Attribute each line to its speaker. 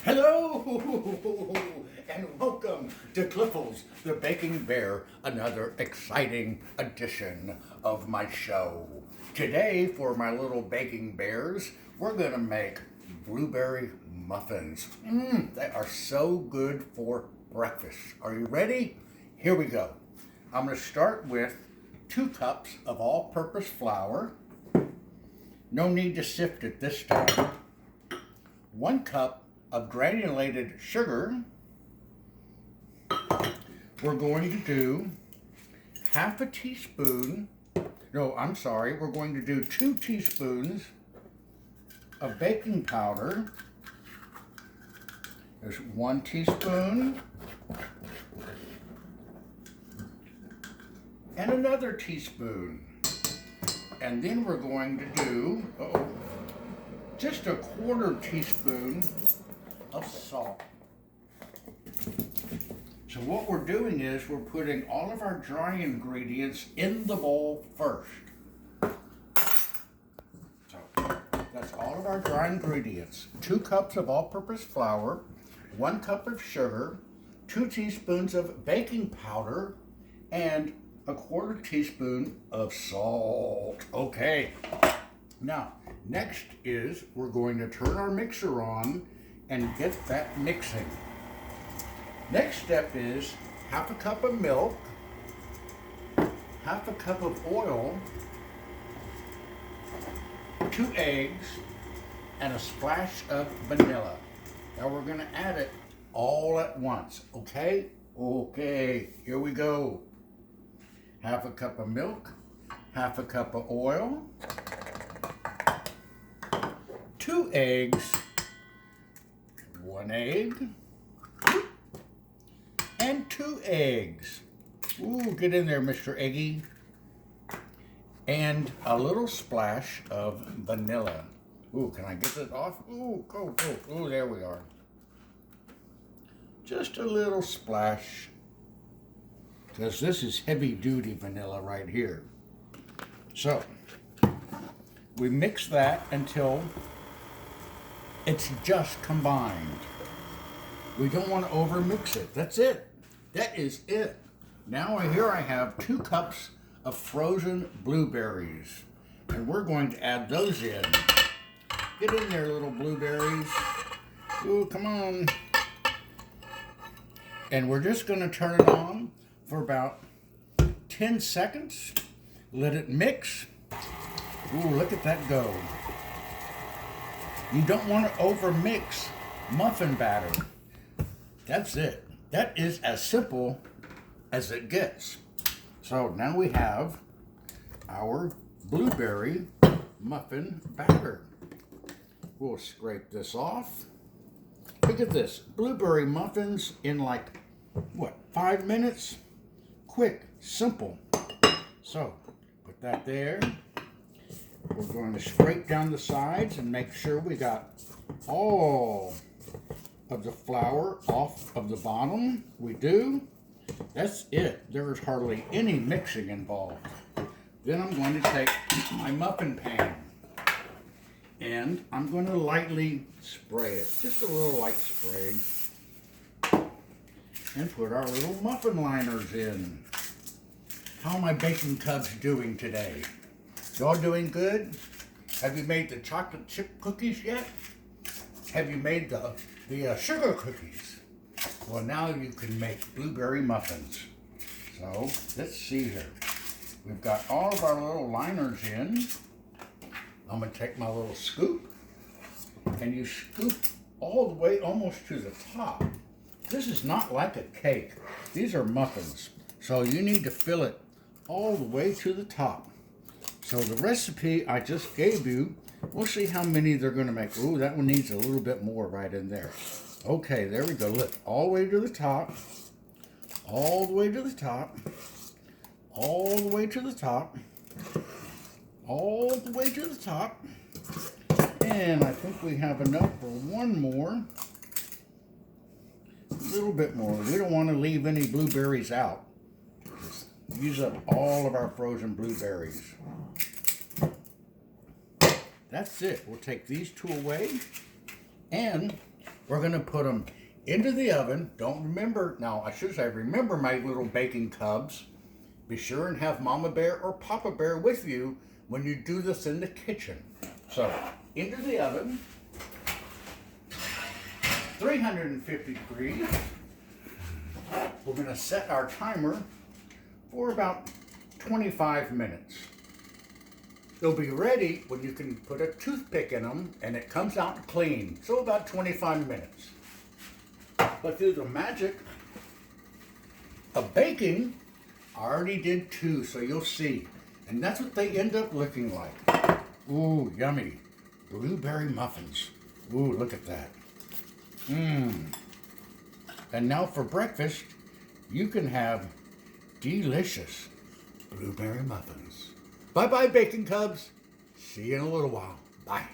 Speaker 1: Hello and welcome to Cliffles the Baking Bear, another exciting edition of my show. Today, for my little baking bears, we're going to make blueberry muffins. They are so good for breakfast. Are you ready? Here we go. I'm going to start with 2 cups of all-purpose flour. No need to sift it this time. 1 cup of granulated sugar. We're going to do half a teaspoon, we're going to do 2 teaspoons of baking powder. There's 1 teaspoon and another teaspoon. And then we're going to do just a 1/4 teaspoon of salt. So what we're doing is we're putting all of our dry ingredients in the bowl first. So that's all of our dry ingredients. 2 cups of all-purpose flour, 1 cup of sugar, 2 teaspoons of baking powder, and a 1/4 teaspoon of salt. Okay. Now, next is we're going to turn our mixer on and get that mixing. Next step is half a cup of milk, half a cup of oil, 2 eggs, and a splash of vanilla. Now we're going to add it all at once, okay? Okay, here we go. Half a cup of milk, half a cup of oil, 2 eggs, 1 egg, and 2 eggs. Ooh, get in there, Mr. Eggy. And a little splash of vanilla. Ooh, can I get it off? Ooh, go. Ooh, there we are. Just a little splash, because this is heavy-duty vanilla right here. So, we mix that until it's just combined. We don't want to over-mix it. That's it. That is it. Now here I have 2 cups of frozen blueberries, and we're going to add those in. Get in there, little blueberries. Ooh, come on. And we're just going to turn it on for about 10 seconds. Let it mix. Ooh, look at that go. You don't want to over-mix muffin batter. That's it. That is as simple as it gets. So now we have our blueberry muffin batter. We'll scrape this off. Look at this. Blueberry muffins in like, 5 minutes? Quick, simple. So, put that there. We're going to scrape down the sides and make sure we got all of the flour off of the bottom. We do. That's it. There's hardly any mixing involved. Then I'm going to take my muffin pan and I'm going to lightly spray it. Just a little light spray. And put our little muffin liners in. How are my baking cubs doing today? Y'all doing good? Have you made the chocolate chip cookies yet? Have you made the sugar cookies? Well, now you can make blueberry muffins. So, let's see here. We've got all of our little liners in. I'm going to take my little scoop, and you scoop all the way almost to the top. This is not like a cake. These are muffins. So you need to fill it all the way to the top. So the recipe I just gave you, we'll see how many they're going to make. Ooh, that one needs a little bit more right in there. Okay, there we go. Look, all the way to the top. All the way to the top. All the way to the top. All the way to the top. And I think we have enough for one more. A little bit more. We don't want to leave any blueberries out. Just use up all of our frozen blueberries. That's it. We'll take these 2 away. And We're going to put them into the oven. Don't remember, now I should say, remember my little baking cubs. Be sure and have Mama Bear or Papa Bear with you when you do this in the kitchen. So, into the oven, 350 degrees. We're going to set our timer for about 25 minutes. They'll be ready when you can put a toothpick in them and it comes out clean. So about 25 minutes. But through the magic of baking, I already did 2, so you'll see. And that's what they end up looking like. Ooh, yummy. Blueberry muffins. Ooh, look at that. Mmm. And now for breakfast, you can have delicious blueberry muffins. Bye-bye, Bacon Cubs. See you in a little while. Bye.